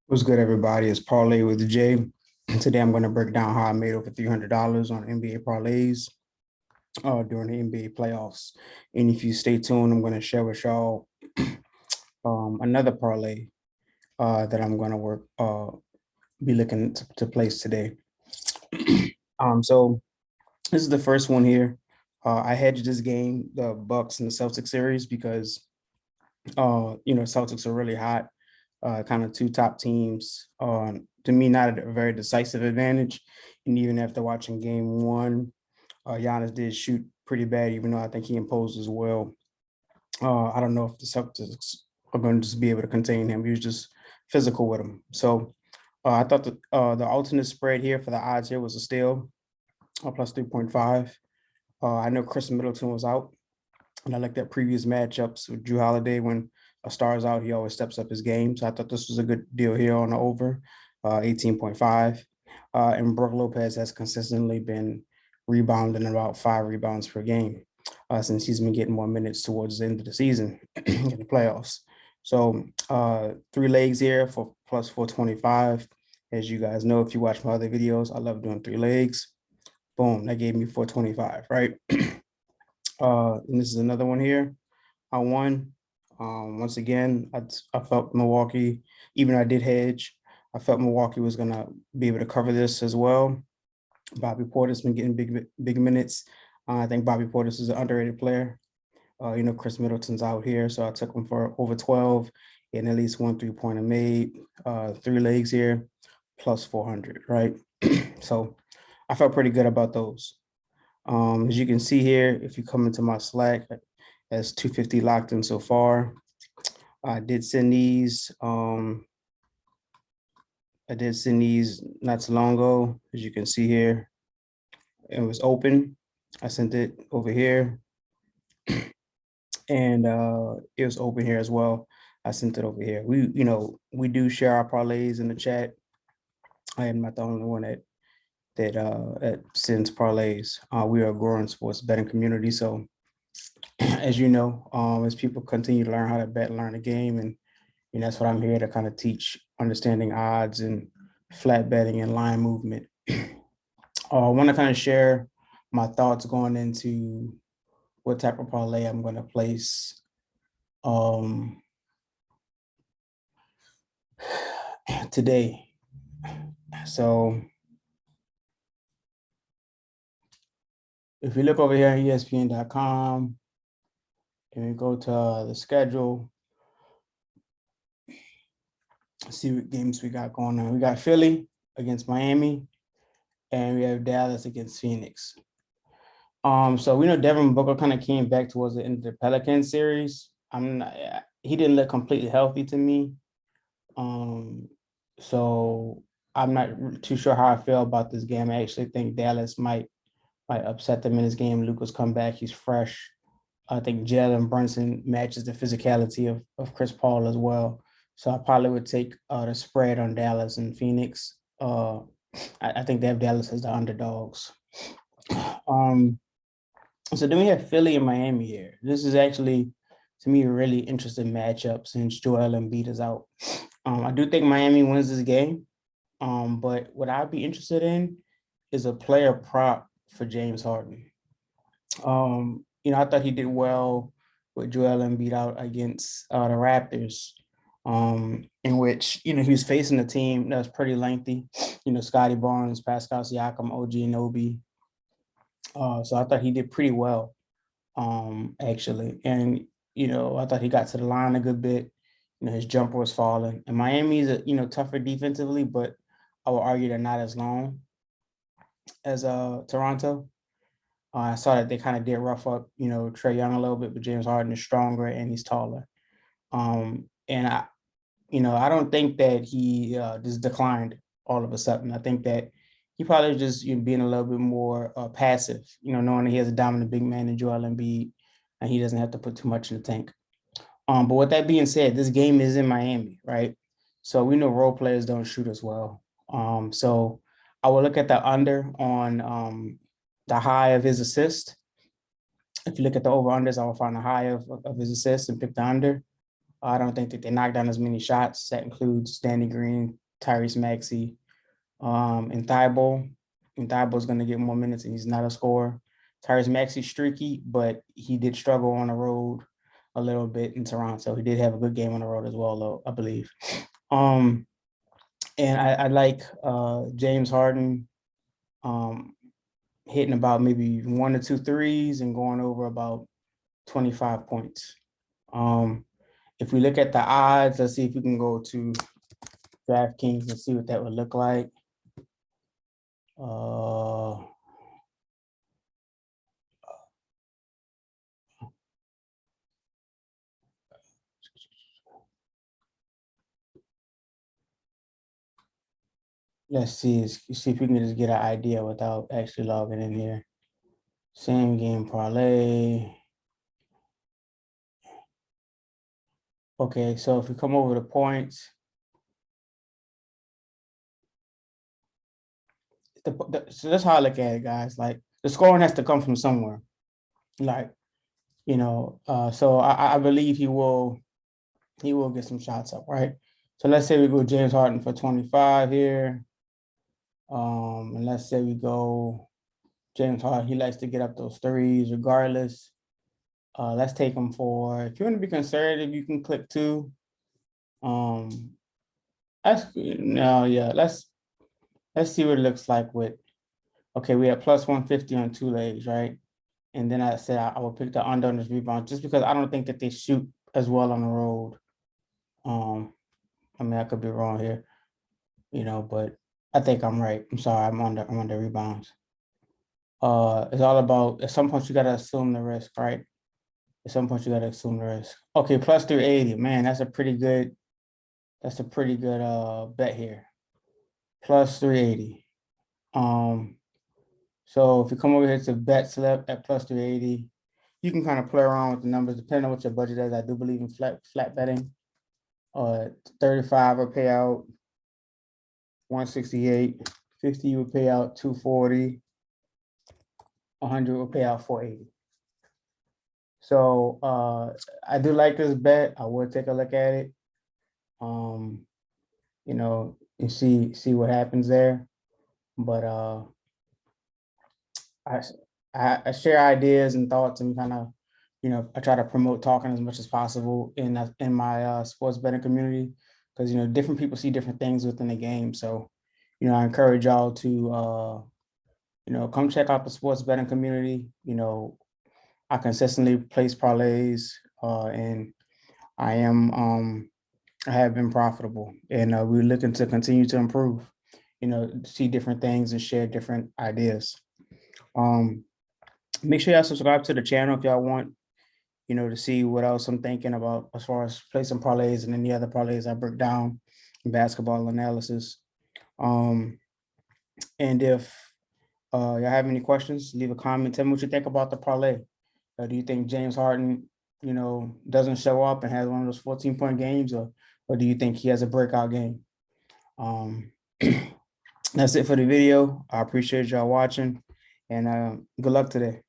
What's good, everybody? It's Parlay with Jay. Today, I'm going to break down how I made over $300 on NBA parlays during the NBA playoffs. And if you stay tuned, I'm going to share with y'all another parlay that I'm going to be looking to place today. So this is the first one here. I hedged this game, the Bucks and the Celtics series, because Celtics are really hot. Kind of two top teams. To me, not a very decisive advantage. And even after watching game one, Giannis did shoot pretty bad, even though I think he imposed as well. I don't know if the Celtics are going to just be able to contain him. He was just physical with him. So I thought the alternate spread here for the odds here was a steal, plus 3.5. I know Chris Middleton was out, and I like that previous matchups with Drew Holiday. When a star is out, he always steps up his game. So I thought this was a good deal here on the over, 18.5. And Brook Lopez has consistently been rebounding about 5 rebounds per game since he's been getting more minutes towards the end of the season in the playoffs. So 3 legs here for plus 425. As you guys know, if you watch my other videos, I love doing 3 legs. Boom, that gave me 425, right? And this is another one here. I won. Once again, I felt Milwaukee, even though I did hedge, I felt Milwaukee was going to be able to cover this as well. Bobby Portis been getting big minutes. I think Bobby Portis is an underrated player. Chris Middleton's out here, so I took him for over 12 and at least 1 3-pointer made. 3 legs here, plus 400, right? So I felt pretty good about those. As you can see here, if you come into my Slack, that's 250 locked in so far. I did send these. Not too long ago. As you can see here, it was open. I sent it over here, and it was open here as well. I sent it over here. We do share our parlays in the chat. I am not the only one that sends parlays. We are a growing sports betting community, so as you know, as people continue to learn how to bet, learn the game, and that's what I'm here to kind of teach: understanding odds and flat betting and line movement. I want to kind of share my thoughts going into what type of parlay I'm going to place today. So if you look over here at ESPN.com and we go to the schedule, see what games we got going on. We got Philly against Miami, and we have Dallas against Phoenix. So we know Devin Booker kind of came back towards the end of the Pelicans series. He didn't look completely healthy to me. So I'm not too sure how I feel about this game. I actually think Dallas might upset them in this game. Luka's come back, he's fresh. I think Jalen Brunson matches the physicality of Chris Paul as well. So I probably would take the spread on Dallas and Phoenix. I think they have Dallas as the underdogs. So then we have Philly and Miami here. This is actually, to me, a really interesting matchup since Joel Embiid is out. I do think Miami wins this game, but what I'd be interested in is a player prop for James Harden. I thought he did well with Joel Embiid out against the Raptors, in which, he was facing a team that was pretty lengthy. Scotty Barnes, Pascal Siakam, OG Anunoby. So I thought he did pretty well, actually. And, I thought he got to the line a good bit. His jumper was falling. And Miami's, tougher defensively, but I would argue they're not as long as Toronto. I saw that they kind of did rough up, Trae Young a little bit, but James Harden is stronger and he's taller. And I don't think that he just declined all of a sudden. I think that he probably just being a little bit more passive, knowing that he has a dominant big man in Joel Embiid and he doesn't have to put too much in the tank. But with that being said, this game is in Miami, right? So we know role players don't shoot as well. So I will look at the under on the high of his assist. If you look at the over-unders, I will find the high of his assist and pick the under. I don't think that they knocked down as many shots. That includes Danny Green, Tyrese Maxey, and Thibault. And Thibault's going to get more minutes, and he's not a scorer. Tyrese Maxey's streaky, but he did struggle on the road a little bit in Toronto. He did have a good game on the road as well, though, I believe. And I like James Harden hitting about maybe 1 or 2 threes and going over about 25 points. If we look at the odds, let's see if we can go to DraftKings and see what that would look like. Let's see if we can just get an idea without actually logging in here. Same game parlay. Okay, so if we come over to points, so that's how I look at it, guys. Like the scoring has to come from somewhere. Like, so I believe he will get some shots up, right? So let's say we go James Harden for 25 here. And let's say we go James Harden. He likes to get up those threes regardless. Let's take him for, if you want to be conservative, you can click 2. Let's see what it looks like with, okay, we have plus 150 on 2 legs, right? And then I said I would pick the under on this rebound just because I don't think that they shoot as well on the road. I mean, I could be wrong here, but I think I'm right. I'm sorry, I'm on the rebounds. It's all about, at some point you gotta assume the risk, right? At some point you gotta assume the risk. Okay, plus 380, man, that's a pretty good bet here. Plus 380. So if you come over here to bet select at plus 380, you can kind of play around with the numbers depending on what your budget is. I do believe in flat betting. 35 will pay out 168, 50 will pay out 240, 100 will pay out 480. So I do like this bet. I would take a look at it. And see what happens there. But I share ideas and thoughts and kind of, I try to promote talking as much as possible in my sports betting community because, different people see different things within the game. So, I encourage y'all to, come check out the sports betting community. I consistently place parlays and I have been profitable and we're looking to continue to improve, see different things and share different ideas. Make sure y'all subscribe to the channel if y'all want, to see what else I'm thinking about as far as placing parlays and any other parlays I break down in basketball analysis. And if y'all have any questions, leave a comment. Tell me what you think about the parlay. Do you think James Harden, doesn't show up and has one of those 14-point games, or do you think he has a breakout game? That's it for the video. I appreciate y'all watching, and good luck today.